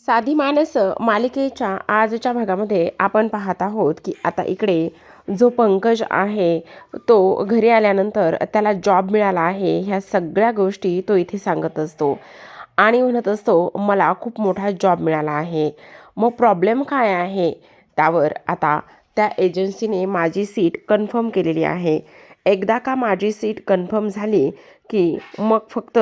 साधी माणस मालिकेच्या आजच्या भागामध्ये आपण पाहत आहोत की आता इकडे जो पंकज आहे तो घरी आल्यानंतर त्याला जॉब मिळाला आहे ह्या सगळ्या गोष्टी तो इथे सांगत असतो आणि म्हणत असतो मला खूप मोठा जॉब मिळाला आहे. मग प्रॉब्लेम काय आहे त्यावर आता त्या एजन्सीने माझी सीट कन्फर्म केलेली आहे. एकदा का माझी सीट कन्फर्म झाली की मग फक्त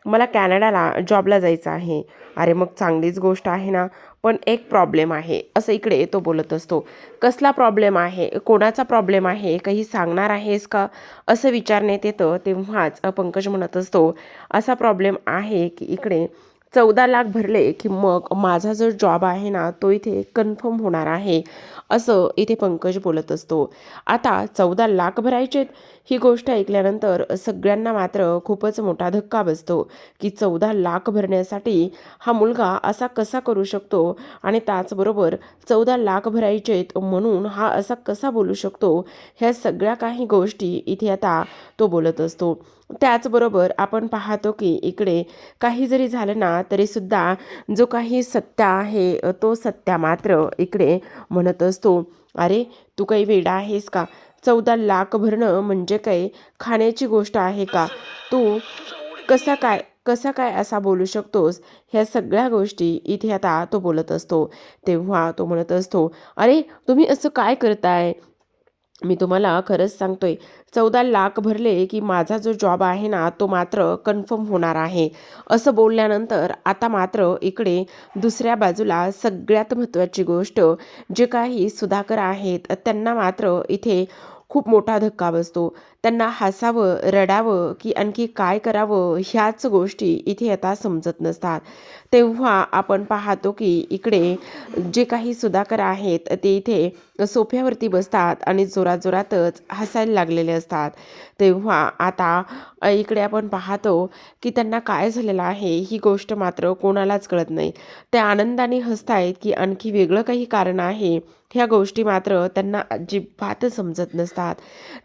मला कॅनडाला जॉबला जायचं आहे. अरे मग चांगलीच गोष्ट आहे ना, पण एक प्रॉब्लेम आहे असं इकडे तो बोलत असतो. कसला प्रॉब्लेम आहे, कोणाचा प्रॉब्लेम आहे, काही सांगणार आहेस का असं विचारण्यात येतं. तेव्हाच पंकज म्हणत असतो असा प्रॉब्लेम आहे की इकडे 14 लाख भरले की मग माझा जो जॉब आहे ना तो इथे कन्फर्म होणार आहे असं इथे पंकज बोलत असतो. आता 14 लाख भरायचेत ही गोष्ट ऐकल्यानंतर सगळ्यांना मात्र खूपच मोठा धक्का बसतो की 14 लाख भरण्यासाठी हा मुलगा असा कसा करू शकतो आणि त्याचबरोबर 14 लाख भरायचेत म्हणून हा असा कसा बोलू शकतो. ह्या सगळ्या काही गोष्टी इथे आता तो बोलत असतो. त्याचबरोबर आपण पाहतो की इकडे काही जरी झालं ना तरी सुद्धा जो काही सत्या आहे तो सत्या मात्र इकडे म्हणत असतो अरे तू काही वेडा आहेस का. 14 लाख भरणं म्हणजे काय खाण्याची गोष्ट आहे का. तू कसा काय असा बोलू शकतोस. ह्या सगळ्या गोष्टी इथे आता तो बोलत असतो. तेव्हा तो म्हणत असतो अरे तुम्ही असं काय करताय. मी तुम्हाला खरंच सांगतोय 14 लाख भरले की माझा जो जॉब आहे ना तो मात्र कन्फर्म होणार आहे असं बोलल्यानंतर आता मात्र इकडे दुसऱ्या बाजूला सगळ्यात महत्त्वाची गोष्ट जे काही सुधाकर आहेत त्यांना मात्र इथे खूप मोठा धक्का बसतो. त्यांना हसावं रडावं की आणखी काय करावं ह्याच गोष्टी इथे आता समजत नसतात. तेव्हा आपण पाहतो की इकडे जे काही सुधाकर आहेत ते इथे सोफ्यावरती बसतात आणि जोराजोरातच हसायला लागलेले असतात. तेव्हा आता इकडे आपण पाहतो की त्यांना काय झालेलं आहे ही गोष्ट मात्र कोणालाच कळत नाही. ते आनंदाने हसतायत की आणखी वेगळं काही कारण आहे ह्या गोष्टी मात्र त्यांना अजिबात समजत नसतात.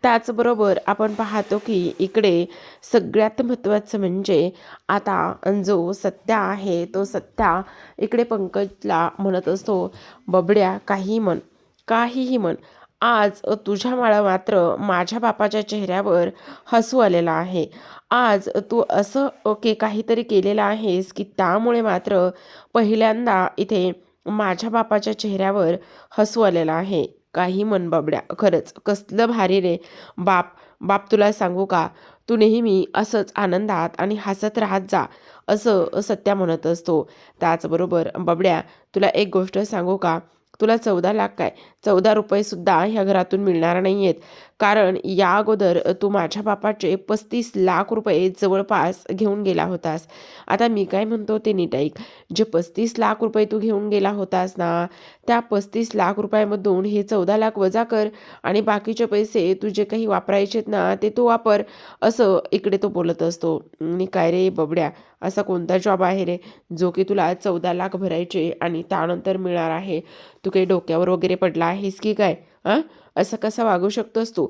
त्याचबरोबर आपण पाहतो की इकडे सगळ्यात महत्त्वाचं म्हणजे आता जो सत्या आहे तो सत्या इकडे पंकजला म्हणत असतो बबड्या काहीही म्हण आज तुझ्या मला मात्र माझ्या बापाच्या चेहऱ्यावर हसू आलेलं आहे. आज तू असं ओके काहीतरी केलेलं आहेस की त्यामुळे मात्र पहिल्यांदा इथे माझ्या बापाच्या चेहऱ्यावर हसू आलेलं आहे. काही म्हण बबड्या खरंच कसलं भारी रे. बाप बाप तुला सांगू का तू नेहमी असंच आनंदात आणि हसत राहत जा असं सत्या म्हणत असतो. त्याचबरोबर बबड्या तुला एक गोष्ट सांगू का तुला 14 लाख काय 14 रुपये सुद्धा ह्या घरातून मिळणार नाही आहेत. कारण या अगोदर तू माझ्या बापाचे 35 लाख रुपये जवळपास घेऊन गेला होतास. आता मी काय म्हणतो ते नीट ऐक. जे 35 लाख रुपये तू घेऊन गेला होतास ना त्या 35 लाख रुपयामधून हे 14 लाख वजा कर आणि बाकीचे पैसे तू जे काही वापरायचेत ना ते तू वापर असं इकडे तो बोलत असतो. आणि काय रे बबड्या असा कोणता जॉब आहे रे जो की तुला 14 लाख भरायचे आणि त्यानंतर मिळणार आहे. तू काही डोक्यावर वगैरे पडला आहेस की काय हां असं कसं वागू शकतोस तू.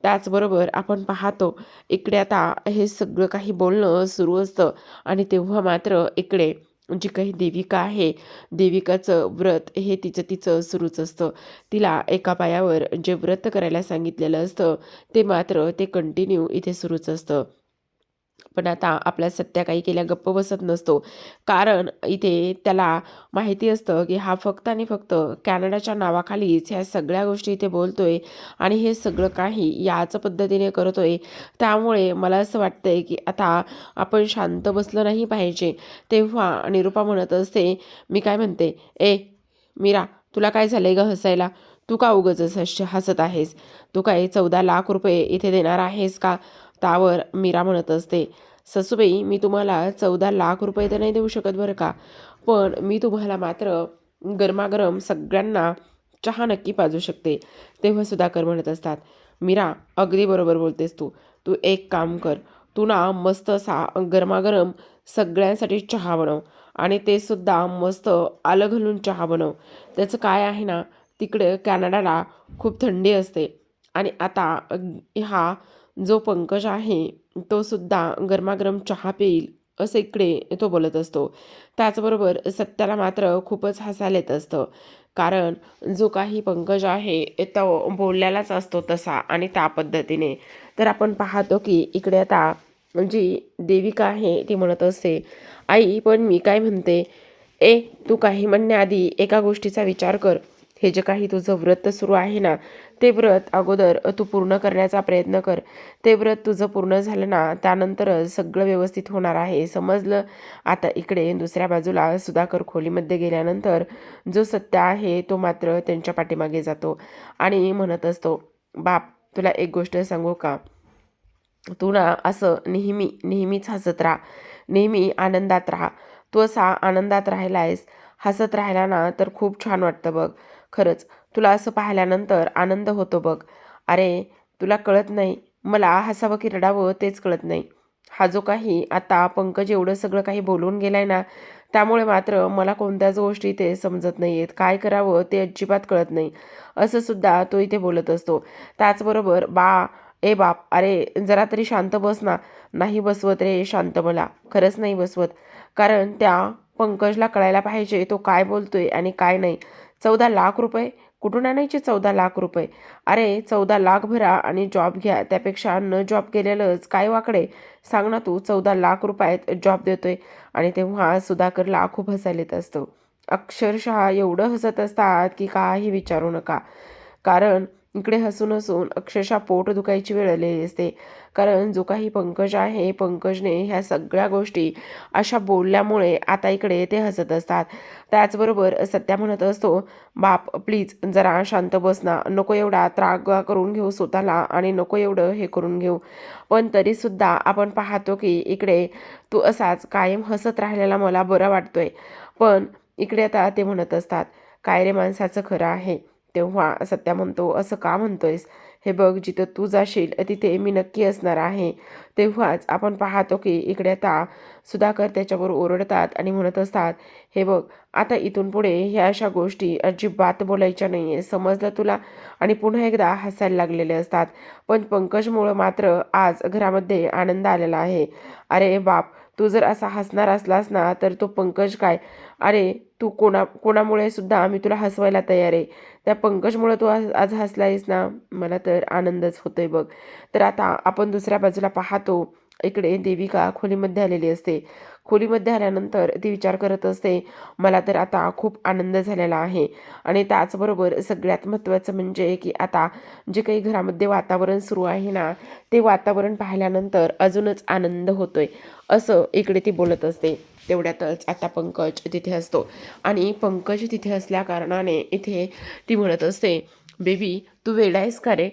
त्याचबरोबर आपण पाहतो इकडे आता हे सगळं काही बोलणं सुरू असतं आणि तेव्हा मात्र इकडे जी काही देविका आहे देविकाचं व्रत हे तिचं तिचं सुरूच असतं. तिला एका पायावर जे व्रत करायला सांगितलेलं असतं ते मात्र ते कंटिन्यू इथे सुरूच असतं. पण आता आपल्या सत्या काही केल्या गप्प बसत नसतो. कारण इथे त्याला माहिती असतं की हा फक्त आणि फक्त कॅनडाच्या नावाखालीच ह्या सगळ्या गोष्टी इथे बोलतोय आणि हे सगळं काही याच पद्धतीने करतोय. त्यामुळे मला असं वाटतंय की आता आपण शांत बसलं नाही पाहिजे. तेव्हा निरुपा म्हणत असते मी काय म्हणते मीरा तुला काय झालंय ग हसायला. तू का उगाचच हसत आहेस. तू काय 14 लाख रुपये इथे देणार आहेस का. त्यावर मीरा म्हणत असते ससूबाई मी तुम्हाला 14 लाख रुपये तर नाही देऊ शकत बरं का. पण मी तुम्हाला मात्र गरमागरम सगळ्यांना चहा नक्की पाजू शकते. तेव्हा सुधाकर म्हणत असतात मीरा अगदी बरोबर बोलतेस तू. तू एक काम कर. तू ना मस्त असा गरमागरम सगळ्यांसाठी चहा बनव आणि ते सुद्धा मस्त आलं घालून चहा बनव. त्याचं काय आहे ना तिकडे कॅनडाला खूप थंडी असते आणि आता हा जो पंकज आहे तो सुद्धा गरमागरम चहा पिईल असं इकडे तो बोलत असतो. त्याचबरोबर सत्याला मात्र खूपच हसायला येत असतं. कारण जो काही पंकज आहे तो बोललेलाच असतो तसा आणि त्या पद्धतीने. तर आपण पाहतो की इकडे आता जी देविका आहे ती म्हणत असते, आई पण मी काय म्हणते, तू काही म्हणण्याआधी एका गोष्टीचा विचार कर. हे जे काही तुझं व्रत सुरू आहे ना, ते व्रत अगोदर तू पूर्ण करण्याचा प्रयत्न कर. ते व्रत तुझं पूर्ण झालं ना, त्यानंतरच सगळं व्यवस्थित होणार आहे, समजलं. आता इकडे दुसऱ्या बाजूला सुधाकर खोलीमध्ये गेल्यानंतर जो सत्य आहे तो मात्र त्यांच्या पाठीमागे जातो आणि म्हणत असतो, बाप तुला एक गोष्ट सांगू का, तू ना असं नेहमीच हसत राहा, नेहमी आनंदात राहा. तू असा आनंदात राहिला आहेस, हसत राहिला ना तर खूप छान वाटतं बघ. खरंच तुला असं पाहिल्यानंतर आनंद होतो बघ. अरे तुला कळत नाही, मला हसावं की रडावं तेच कळत नाही. हा जो काही आता पंकज एवढं सगळं काही बोलून गेलाय ना, त्यामुळे मात्र मला कोणत्याच गोष्टी ते समजत नाही आहेत. काय करावं ते अजिबात कळत नाही. असं सुद्धा तो इथे बोलत असतो. त्याचबरोबर बाप, अरे जरा तरी शांत बस ना. नाही बसवत रे शांत मला, खरंच नाही बसवत. कारण त्या पंकजला कळायला पाहिजे तो काय बोलतोय आणि काय नाही. 14 लाख रुपये कुठून आणायचे? 14 लाख रुपये? अरे 14 लाख भरा आणि जॉब घ्या, त्यापेक्षा न जॉब केलेलंच काय वाकडे? सांग ना तू. 14 लाख रुपयात जॉब देतोय. आणि तेव्हा सुधाकरला खूप हसायला येत असतं. अक्षरशः एवढं हसत असतात की काही विचारू नका. कारण इकडे हसून हसून अक्षरशः पोट दुखायची वेळ आलेली असते. कारण जो काही पंकज आहे, पंकजने ह्या सगळ्या गोष्टी अशा बोलल्यामुळे आता इकडे ते हसत असतात. त्याचबरोबर सत्या म्हणत असतो, बाप प्लीज जरा शांत बस ना, नको एवढा त्राग करून घेऊ स्वतःला आणि नको एवढं हे करून घेऊ. पण तरीसुद्धा आपण पाहतो की इकडे तू असाच कायम हसत राहिलेला मला बरं वाटतोय. पण इकडे आता ते म्हणत असतात, काय रे माणसाचं खरं आहे. तेव्हा सत्या म्हणतो, असं का म्हणतोयस? हे बघ, जिथं तू जाशील तिथे मी नक्की असणार आहे. तेव्हाच आपण पाहतो की इकडे आता सुधाकर त्याच्यावर ओरडतात आणि म्हणत असतात, हे बघ, आता इथून पुढे ह्या अशा गोष्टी अजिबात बोलायच्या नाही आहे, समजलं तुला? आणि पुन्हा एकदा हसायला लागलेले असतात. पण पंकजमुळं मात्र आज घरामध्ये आनंद आलेला आहे. अरे बाप, तू जर असा हसणार असलास ना तर तो पंकज काय, अरे तू कोणामुळे सुद्धा मी तुला हसवायला तयार आहे. त्या पंकजमुळे तू आज हसलायस ना, मला तर आनंदच होतोय बघ. तर आता आपण दुसऱ्या बाजूला पाहतो, इकडे देविका खोलीमध्ये आलेली असते. खोलीमध्ये आल्यानंतर ती विचार करत असते, मला तर आता खूप आनंद झालेला आहे. आणि त्याचबरोबर सगळ्यात महत्त्वाचं म्हणजे की आता जे काही घरामध्ये वातावरण सुरू आहे ना, ते वातावरण पाहिल्यानंतर अजूनच आनंद होतोय, असं इकडे ती बोलत असते. तेवढ्यातच आता पंकज तिथे असतो आणि पंकज तिथे असल्या कारणाने इथे ती म्हणत असते, बेबी तू वेडा आहेस का रे?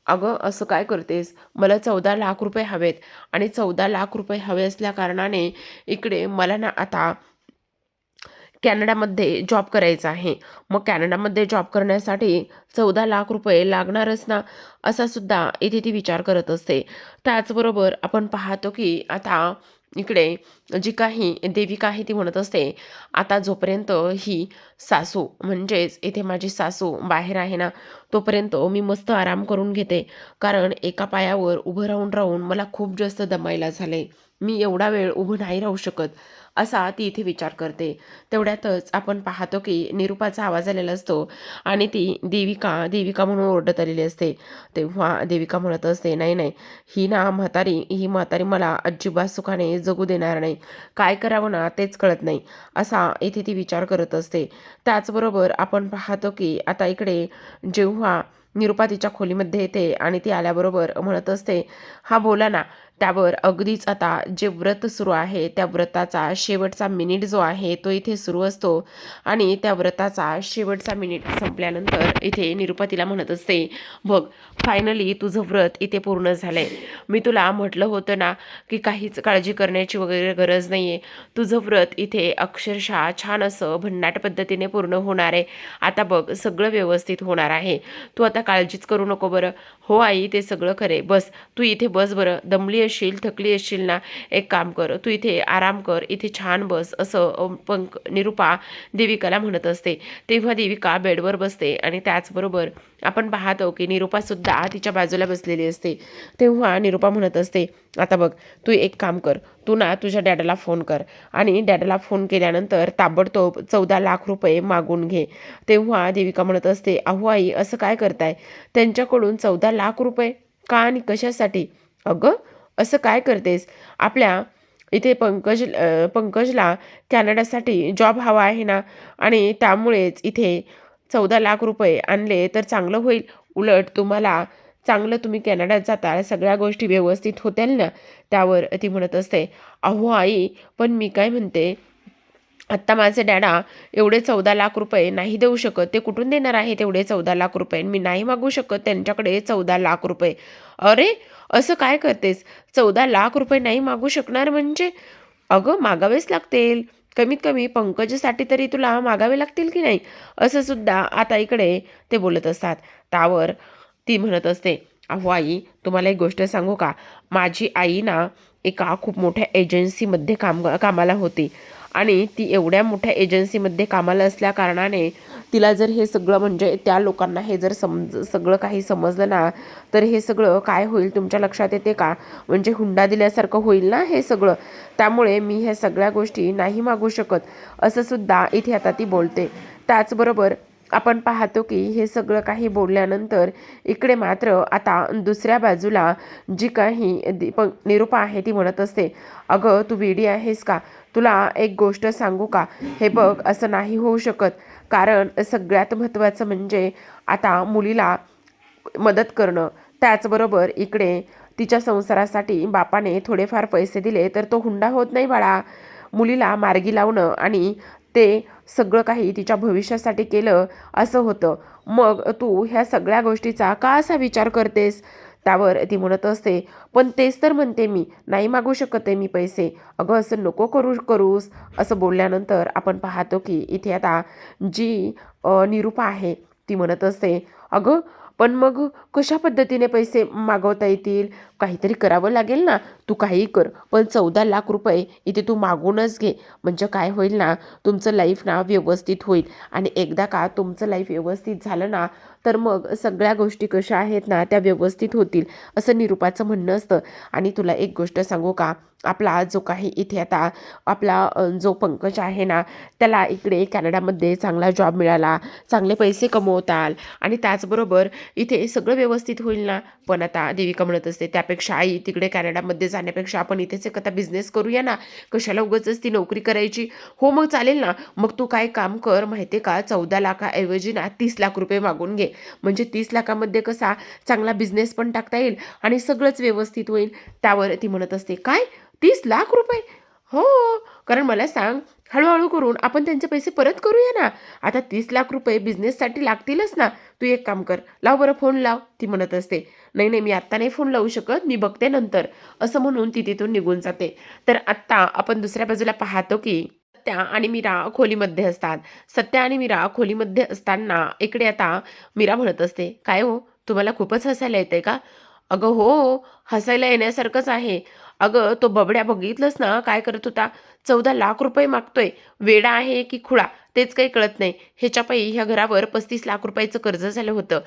अगं असं काय करतेस? मला 14 लाख रुपये हवेत आणि 14 लाख रुपये हवे असल्या कारणाने इकडे मला ना आता कॅनडामध्ये जॉब करायचा आहे. मग कॅनडामध्ये जॉब करण्यासाठी 14 लाख रुपये लागणारच ना, असा सुद्धा इथे ती विचार करत असते. त्याचबरोबर आपण पाहतो की आता इकडे जी काही देविका आहे ती म्हणत असते, आता जोपर्यंत ही सासू म्हणजेच इथे माझी सासू बाहेर आहे ना, तोपर्यंत मी मस्त आराम करून घेते. कारण एका पायावर उभं राहून राहून मला खूप जास्त दमायला झाले. मी एवढा वेळ उभं नाही राहू शकत, असा ती इथे विचार करते. तेवढ्यातच आपण पाहतो की निरुपाचा आवाज आलेला असतो आणि ती देविका म्हणून ओरडत आलेली असते. तेव्हा देविका म्हणत असते, नाही नाही, ही म्हातारी मला अजिबात सुखाने जगू देणार नाही. काय करावं ना तेच कळत नाही, असा इथे ती विचार करत असते. त्याचबरोबर आपण पाहतो की आता इकडे जेव्हा निरुपा तिच्या खोलीमध्ये येते आणि ती आल्याबरोबर म्हणत असते, हा बोला ना. त्यावर अगदीच आता जे व्रत सुरू आहे त्या व्रताचा शेवटचा मिनिट जो आहे तो इथे सुरू असतो आणि त्या व्रताचा शेवटचा मिनिट संपल्यानंतर इथे निरुपा तिला म्हणत असते, बघ फायनली तुझं व्रत इथे पूर्ण झालंय. मी तुला म्हटलं होतं ना की काहीच काळजी करण्याची वगैरे गरज नाही आहे. तुझं व्रत इथे अक्षरशः छान असं भन्नाट पद्धतीने पूर्ण होणार आहे. आता बघ सगळं व्यवस्थित होणार आहे. तू आता काळजीच करू नको बरं. हो आई, ते सगळं खरे, बस तू इथे बस बरं, दमली असशील, थकली असशील ना, एक काम कर, तू इथे आराम कर, इथे छान बस, असं निरूपा देविकाला म्हणत असते. तेव्हा देविका बेडवर बसते आणि त्याचबरोबर आपण पाहतो की निरूपासुद्धा तिच्या बाजूला बसलेली असते. तेव्हा निरूपा म्हणत असते, आता बघ, तू एक काम कर, तू ना तुझ्या डॅडाला फोन कर आणि डॅडाला फोन केल्यानंतर ताबडतोब 14 लाख रुपये मागून घे. तेव्हा देविका म्हणत असते, अहो आई, असं काय करताय? त्यांच्याकडून 14 लाख रुपये का आणि कशासाठी? अगं, असं काय करतेस? आपल्या इथे पंकजला कॅनडासाठी जॉब हवा आहे ना, आणि त्यामुळेच इथे 14 लाख रुपये आणले तर चांगलं होईल. उलट तुम्हाला चांगलं, तुम्ही कॅनडात जाता, सगळ्या गोष्टी व्यवस्थित होतील ना. त्यावर ती म्हणत असते, अहो आई, पण मी काय म्हणते, आत्ता माझे डॅडा एवढे 14 लाख रुपये नाही देऊ शकत. ते कुठून देणार आहे तेवढे 14 लाख रुपये? मी नाही मागू शकत त्यांच्याकडे 14 लाख रुपये. अरे, असं काय करतेस? 14 लाख रुपये नाही मागू शकणार म्हणजे? अगं, मागावेच लागतील. कमीत कमी पंकजसाठी तरी तुला मागावे लागतील की नाही? असं सुद्धा आता इकडे ते बोलत असतात. त्यावर ती म्हणत असते, अहो आई, तुम्हाला एक गोष्ट सांगू का? माझी आई ना एका खूप मोठ्या एजन्सीमध्ये कामाला होती आणि ती एवढ्या मोठ्या एजन्सीमध्ये कामाला असल्या कारणाने तिला जर हे सगळं, म्हणजे त्या लोकांना हे जर सगळं काही समजलं ना, तर हे सगळं काय होईल तुमच्या लक्षात येते का? म्हणजे हुंडा दिल्यासारखं होईल ना हे सगळं. त्यामुळे मी ह्या सगळ्या गोष्टी नाही मागू शकत, असं सुद्धा इथे आता ती बोलते. त्याचबरोबर आपण पाहतो की हे सगळं काही बोलल्यानंतर इकडे मात्र आता दुसऱ्या बाजूला जी काही निरूपा आहे ती म्हणत असते, अगं, तू वेडी आहेस का? तुला एक गोष्ट सांगू का? हे बघ, असं नाही होऊ शकत. कारण सगळ्यात महत्त्वाचं म्हणजे आता मुलीला मदत करणं. त्याचबरोबर इकडे तिच्या संसारासाठी बापाने थोडेफार पैसे दिले तर तो हुंडा होत नाही बाळा. मुलीला मार्गी लावणं आणि ते सगळं काही तिच्या भविष्यासाठी केलं असं होतं. मग तू ह्या सगळ्या गोष्टीचा का असा विचार करतेस? त्यावर ती म्हणत असते, पण तेच तर म्हणते, मी नाही मागू शकत आहे मी पैसे. अगं, असं नको करूस. असं बोलल्यानंतर आपण पाहतो की इथे आता जी निरूपा आहे ती म्हणत असते, अगं, पण मग कशा पद्धतीने पैसे मागवता येतील? काहीतरी करावं लागेल ना. तू काहीही कर, पण 14 लाख रुपये इथे तू मागूनच घे. म्हणजे काय होईल ना, तुमचं लाईफ ना व्यवस्थित होईल. आणि एकदा का तुमचं लाईफ व्यवस्थित झालं ना, तर मग सगळ्या गोष्टी कशा आहेत ना, त्या व्यवस्थित होतील, असं निरूपाचं म्हणणं असतं. आणि तुला एक गोष्ट सांगू का? आपला जो काही इथे आता आपला जो पंकज आहे ना, त्याला इकडे कॅनडामध्ये चांगला जॉब मिळाला, चांगले पैसे कमवताल आणि त्याचबरोबर इथे सगळं व्यवस्थित होईल ना. पण आता देविका म्हणत असते, त्यापेक्षा आई, तिकडे कॅनडामध्ये जाण्यापेक्षा आपण इथेच एक आता बिझनेस करूया ना. कशाला उगाचच ती नोकरी करायची? हो, मग चालेल ना. मग तू काय काम कर माहिती आहे का, 14 लाखाऐवजी ना 30 लाख रुपये मागून घे. म्हणजे 30 लाखामध्ये कसा चांगला बिझनेस पण टाकता येईल आणि सगळंच व्यवस्थित होईल. त्यावर ती म्हणत असते, काय, 30 लाख रुपये? हो, कारण मला सांग, हळूहळू करून आपण त्यांचे पैसे परत करूया ना. आता 30 लाख रुपये बिझनेससाठी लागतीलच ना. तू एक काम कर, लाव बरं फोन लाव. ती म्हणत असते, नाही नाही, मी आत्ता नाही फोन लावू शकत, मी बघते नंतर. असं म्हणून ती तिथून निघून जाते. तर आत्ता आपण दुसऱ्या बाजूला पाहतो की सत्या आणि मीरा खोलीमध्ये असतात. सत्या आणि मीरा खोलीमध्ये असताना इकडे आता मीरा म्हणत असते, काय हो, तुम्हाला खूपच हसायला येते का? अगं हो, हसायला येण्यासारखंच आहे. अगं, तो बबड्या बघितलंस ना काय करत होता? 14 लाख रुपये मागतोय. वेडा आहे की खुळा तेच काही कळत नाही. ह्याच्या पायी ह्या घरावर 35 लाख रुपयाचं कर्ज झालं होतं.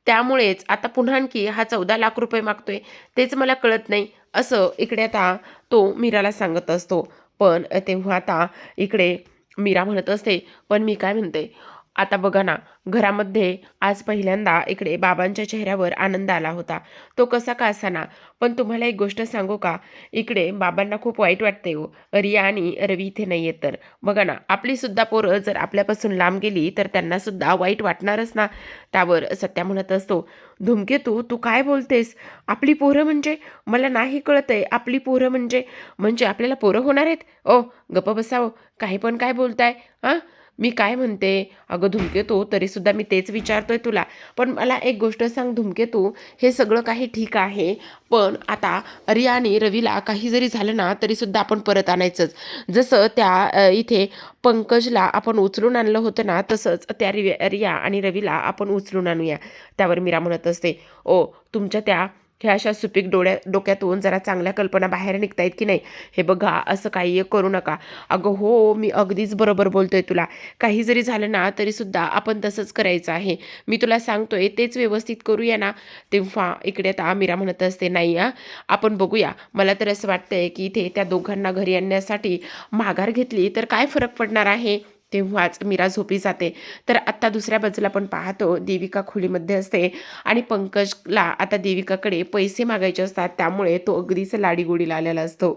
त्यामुळेच आता पुन्हा आणखी हा 14 लाख रुपये मागतोय. तेच मला कळत नाही. असं इकडे आता तो मीराला सांगत असतो. पण तेव्हा आता इकडे मीरा म्हणत असते, पण मी काय म्हणते, आता बघा ना, घरामध्ये आज पहिल्यांदा इकडे बाबांच्या चेहऱ्यावर आनंद आला होता. तो कसा का असाना, पण तुम्हाला एक गोष्ट सांगू का? इकडे बाबांना खूप वाईट वाटते हो, रिया आणि रवी इथे नाही आहेत तर. बघा ना, आपली सुद्धा पोरं जर आपल्यापासून लांब गेली तर त्यांना सुद्धा वाईट वाटणारच ना. त्यावर सत्या म्हणत असतो, धूमकेतू, तू काय बोलतेस? आपली पोरं म्हणजे? मला नाही कळत आहे. आपली पोरं म्हणजे म्हणजे आपल्याला पोरं होणार आहेत? ओ, गप्प बसावं, काही पण काय बोलताय? हां, मी काय म्हणते, अगं धुमकेतू, तरीसुद्धा मी तेच विचारतोय तुला. पण मला एक गोष्ट सांग धुमकेतू, हे सगळं काही ठीक आहे, पण आता रिया आणि रवीला काही जरी झालं ना तरीसुद्धा आपण परत आणायचंच. जसं त्या इथे पंकजला आपण उचलून आणलं होतं ना, तसंच त्या रिया आणि रवीला आपण उचलून आणूया. त्यावर मीरा म्हणत असते, ओ, तुमच्या त्या ह्या अशा सुपीक डोक्यातून जरा चांगल्या कल्पना बाहेर निघतायत की नाही हे बघा, असं काही करू नका. अगं हो, मी अगदीच बरोबर बोलतोय तुला. काही जरी झालं ना तरीसुद्धा आपण तसंच करायचं आहे. मी तुला सांगतोय तेच व्यवस्थित करूया ना. तेव्हा इकडे आता मीरा म्हणत असते, नाही आपण बघूया. मला तर असं वाटतंय की इथे त्या दोघांना घरी आणण्यासाठी माघार घेतली तर काय फरक पडणार आहे. तेव्हाच मीरा झोपी जाते. तर आत्ता दुसऱ्या बाजूला पण पाहतो, देविका खोलीमध्ये असते आणि पंकजला आता देविकाकडे पैसे मागायचे असतात. त्यामुळे तो अगदीच लाडीगोडीला आलेला असतो.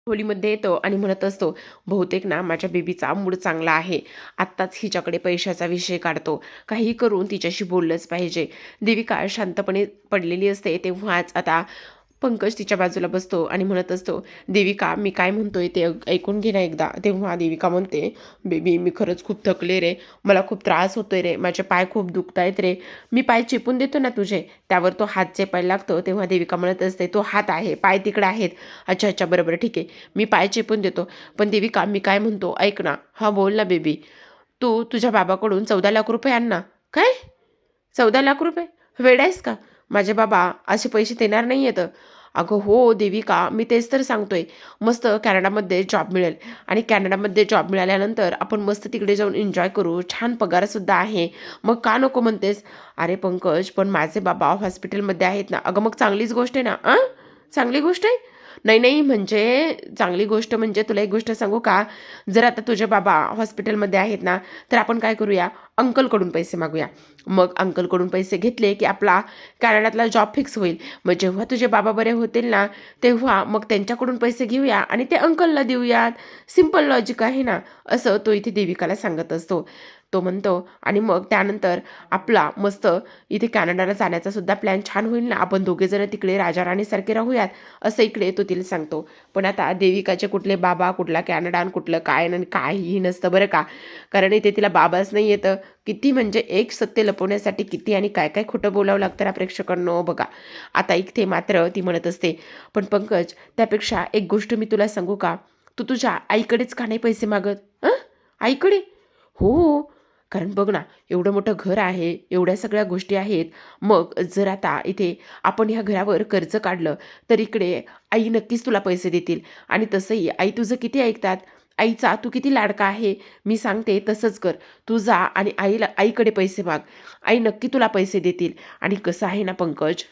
खोलीमध्ये येतो आणि म्हणत असतो, बहुतेक ना माझ्या बेबीचा मूड चांगला आहे. आत्ताच हिच्याकडे पैशाचा विषय काढतो. काही करून तिच्याशी बोललंच पाहिजे. देविका शांतपणे पडलेली असते. तेव्हाच आता पंकज तिच्या बाजूला बसतो आणि म्हणत असतो, देविका मी काय म्हणतोय ते ऐकून घे ना एकदा. तेव्हा देविका म्हणते, बेबी मी खरंच खूप थकले रे, मला खूप त्रास होतोय रे, माझे पाय खूप दुखतायत रे, मी पाय चेपून देतो ना तुझे. त्यावर तो हात चेपायला लागतो. तेव्हा देविका म्हणत असते, तो हात आहे, पाय तिकडे आहेत. अच्छा अच्छा, बरोबर ठीक आहे, मी पाय चेपून देतो. पण देविका मी काय म्हणतो ऐक ना. हां बोल ना बेबी. तू तुझ्या बाबाकडून 14 लाख रुपये आण ना. काय? 14 लाख रुपये? वेड आहेस का? माझे बाबा असे पैसे देणार नाही आहेत. अगं हो देविका, मी तेच तर सांगतोय. मस्त कॅनडामध्ये जॉब मिळेल आणि कॅनडामध्ये जॉब मिळाल्यानंतर आपण मस्त तिकडे जाऊन एन्जॉय करू. छान पगारसुद्धा आहे. मग का नको म्हणतेस? अरे पंकज, पण माझे बाबा हॉस्पिटलमध्ये आहेत ना. अगं मग चांगलीच गोष्ट आहे ना. चांगली गोष्ट आहे? नाही नाही, म्हणजे चांगली गोष्ट म्हणजे तुला एक गोष्ट सांगू का? जर आता तुझे बाबा हॉस्पिटलमध्ये आहेत ना, तर आपण काय करूया, अंकलकडून पैसे मागूया. मग अंकलकडून पैसे घेतले की आपला कॅनडातला जॉब फिक्स होईल. मग जेव्हा तुझे बाबा बरे होतील ना, तेव्हा मग त्यांच्याकडून पैसे घेऊया आणि ते अंकलला देऊयात. सिंपल लॉजिक आहे ना, असं तो इथे देविकाला सांगत असतो. तो म्हणतो आणि मग त्यानंतर आपला मस्त इथे कॅनडाला जाण्याचा सुद्धा प्लॅन छान होईल ना. आपण दोघेजण तिकडे राजा राणीसारखे राहूयात, असं इकडे तो तिला सांगतो. पण आता देविकाचे कुठले बाबा, कुठला कॅनडा आणि कुठलं काय आणि काहीही नसतं बरं का. कारण इथे तिला बाबाच नाही येतं. किती म्हणजे एक सत्य लपवण्यासाठी किती आणि काय काय खोटं बोलावं लागतं ना प्रेक्षकांनो बघा. आता इथे मात्र ती म्हणत असते, पण पंकज त्यापेक्षा एक गोष्ट मी तुला सांगू का, तू तुझ्या आईकडेच का नाही पैसे मागत? आईकडे? हो, कारण बघ ना, एवढं मोठं घर आहे, एवढ्या सगळ्या गोष्टी आहेत. मग जर आता इथे आपण ह्या घरावर कर्ज काढलं तर इकडे आई नक्कीच तुला पैसे देतील. आणि तसंही आई तुझं किती ऐकतात. आईचा तू किती लाडका आहे. मी सांगते तसंच कर. तू जा आणि आईकडे पैसे माग. आई नक्की तुला पैसे देतील. आणि कसं आहे ना पंकज,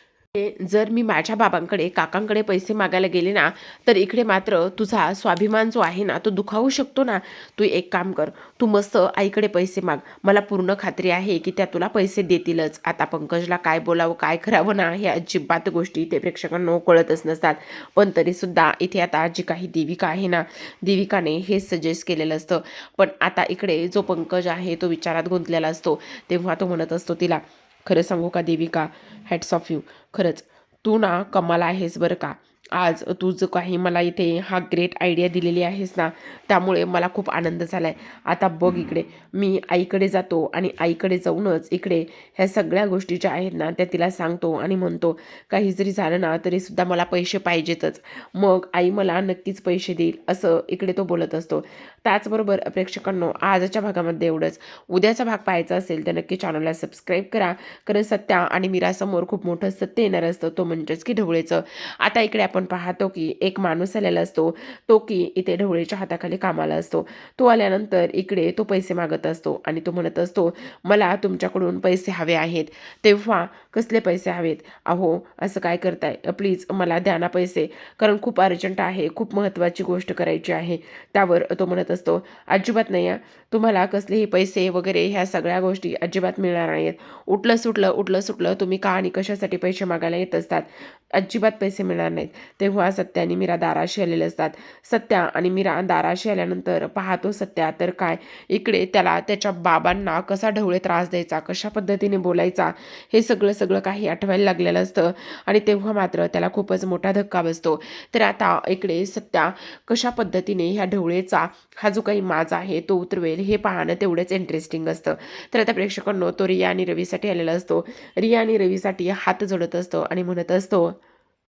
जर मी माझ्या बाबांकडे काकांकडे पैसे मागायला गेले ना, तर इकडे मात्र तुझा स्वाभिमान जो आहे ना तो दुखावू शकतो ना. तू एक काम कर, तू मस्त आईकडे पैसे माग. मला पूर्ण खात्री आहे की त्या तुला पैसे देतीलच. आता पंकजला काय बोलावं काय करावं ना, हे अजिबात गोष्टी ते प्रेक्षकांना कळतच नसतात. पण तरीसुद्धा इथे आता जी काही देविका आहे ना, देविकाने हेच सजेस्ट केलेलं असतं. पण आता इकडे जो पंकज आहे तो विचारात गुंतलेला असतो. तेव्हा तो म्हणत असतो तिला, खरं सांगू का देविका, हॅट्स ऑफ यू. खरंच तू ना कमाल आहेस बरं का. आज तू जो काही मला इथे हा ग्रेट आयडिया दिलेली आहेस ना, त्यामुळे मला खूप आनंद झाला आहे. आता बघ इकडे, मी आईकडे जातो आणि आईकडे जाऊनच इकडे ह्या सगळ्या गोष्टी ज्या आहेत ना त्या तिला सांगतो आणि म्हणतो, काही जरी झालं ना तरीसुद्धा मला पैसे पाहिजेतच. मग आई मला नक्कीच पैसे देईल, असं इकडे तो बोलत असतो. त्याचबरोबर प्रेक्षकांनो, आजच्या भागामध्ये एवढंच. उद्याचा भाग पाहायचा असेल तर नक्की चॅनलला सबस्क्राईब करा. कारण सत्या आणि मीरासमोर खूप मोठं सत्य येणार असतं, तो म्हणजेच की ढवळेचं. आता इकडे आपण पाहतो की एक माणूस आलेला असतो. तो की इथे ढवळेच्या हाताखाली कामाला असतो. तो आल्यानंतर इकडे तो पैसे मागत असतो आणि तो म्हणत असतो, मला तुमच्याकडून पैसे हवे आहेत. तेव्हा कसले पैसे हवेत? अहो असं काय करताय, प्लीज मला द्या ना पैसे, कारण खूप अर्जंट आहे, खूप महत्त्वाची गोष्ट करायची आहे. त्यावर तो म्हणत असतो, अजिबात नाही तुम्हाला कसलेही पैसे वगैरे ह्या सगळ्या गोष्टी अजिबात मिळणार नाहीत. उठलं सुटलं तुम्ही का आणि कशासाठी पैसे मागायला येत असतात. अजिबात पैसे मिळणार नाहीत. तेव्हा सत्या आणि मीरा दाराशी आलेले असतात. सत्या आणि मीरा दाराशी आल्यानंतर पाहतो सत्या तर काय, इकडे त्याला त्याच्या बाबांना कसा ढवळे त्रास द्यायचा, कशा पद्धतीने बोलायचा, हे सगळं सगळं काही आठवायला लागलेलं असतं. आणि तेव्हा मात्र त्याला खूपच मोठा धक्का बसतो. तर आता इकडे सत्या कशा पद्धतीने ह्या ढवळेचा हा जो काही माज आहे तो उतरवेल हे पाहणं तेवढंच इंटरेस्टिंग असतं. तर आता प्रेक्षकांनो, तो रिया आणि रवीसाठी आलेला असतो. रिया आणि रवीसाठी हात जोडत असतो आणि म्हणत असतो,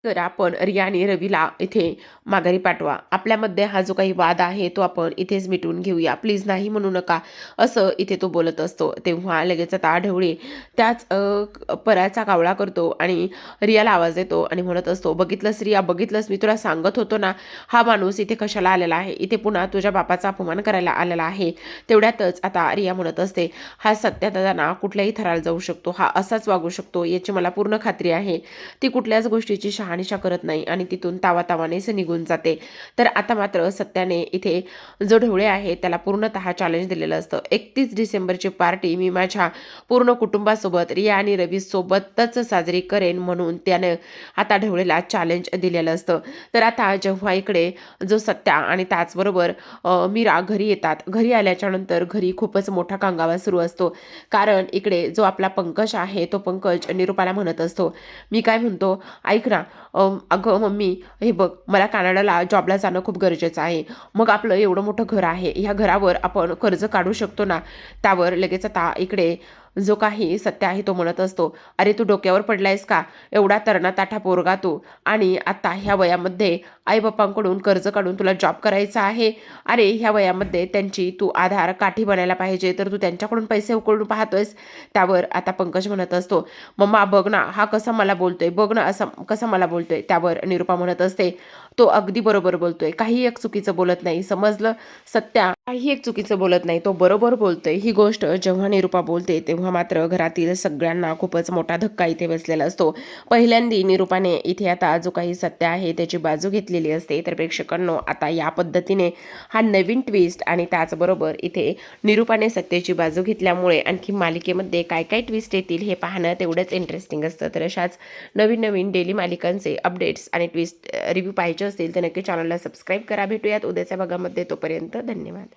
तर आपण रिया आणि रवीला इथे माघारी पाठवा. आपल्यामध्ये हा जो काही वाद आहे तो आपण इथेच मिटवून घेऊया. प्लीज नाही म्हणू नका, असं इथे तो बोलत असतो. तेव्हा लगेच आता ढवळे त्याच पराचा कावळा करतो आणि रियाला आवाज देतो आणि म्हणत असतो, बघितलंस रिया, बघितलंस, मी तुला सांगत होतो ना, हा माणूस इथे कशाला आलेला आहे, इथे पुन्हा तुझ्या बापाचा अपमान करायला आलेला आहे. तेवढ्यातच आता रिया म्हणत असते, हा सत्यादादा ना कुठल्याही थराला जाऊ शकतो, हा असाच वागू शकतो, याची मला पूर्ण खात्री आहे. ती कुठल्याच गोष्टीची शहानिशा करत नाही आणि तिथून तावातावानेच निघून जाते. तर आता मात्र सत्याने इथे जो ढवळे आहे त्याला पूर्णतः चॅलेंज दिलेलं असतं. 31 डिसेंबरची पार्टी मी माझ्या पूर्ण कुटुंबासोबत, रिया आणि रवी सोबतच साजरी करेन म्हणून त्यानं आता ढवळेला चॅलेंज दिलेलं असतं. तर आता जेव्हा इकडे जो सत्या आणि त्याचबरोबर मीरा घरी येतात, घरी आल्याच्या नंतर घरी खूपच मोठा कांगावा सुरू असतो. कारण इकडे जो आपला पंकज आहे तो पंकज निरूपाला म्हणत असतो, मी काय म्हणतो, ऐक ना, अगं मम्मी, हे बघ, मला कॅनडाला जॉबला जाणं खूप गरजेचं आहे. मग आपलं एवढं मोठं घर आहे, ह्या घरावर आपण कर्ज काढू शकतो ना. त्यावर लगेच आता इकडे जो काही सत्य आहे तो म्हणत असतो, अरे तू डोक्यावर पडलायस का, एवढा तरणा ताठा पोरगा तू, आणि आता ह्या वयामध्ये आईबापांकडून कर्ज काढून तुला जॉब करायचा आहे. अरे ह्या वयामध्ये त्यांची तू आधार काठी बनायला पाहिजे, तर तू त्यांच्याकडून पैसे उकळून पाहतोयस. त्यावर आता पंकज म्हणत असतो, मम्मा बघ ना, हा कसा मला बोलतोय, बघ ना, असं कसं मला बोलतोय. त्यावर निरूपा म्हणत असते, तो अगदी बरोबर बोलतोय, काही एक चुकीचं बोलत नाही, समजलं. सत्या काही एक चुकीचं बोलत नाही, तो बरोबर बोलतोय. ही गोष्ट जेव्हा निरूपा बोलते तेव्हा मात्र घरातील सगळ्यांना खूपच मोठा धक्का इथे बसलेला असतो. पहिल्यांदी निरूपाने इथे आता जो काही सत्य आहे त्याची बाजू घेतलेली असते. तर प्रेक्षकांनो, आता या पद्धतीने हा नवीन ट्विस्ट आणि त्याचबरोबर इथे निरूपाने सत्याची बाजू घेतल्यामुळे आणखी मालिकेमध्ये काय काय ट्विस्ट येतील हे पाहणं तेवढंच इंटरेस्टिंग असतं. तर अशाच नवीन नवीन डेली मालिकांचे अपडेट्स आणि ट्विस्ट रिव्ह्यू पाहिजे असतील तर नक्की चॅनलला सबस्क्राईब करा. भेटूयात उद्याच्या भागामध्ये. तोपर्यंत धन्यवाद.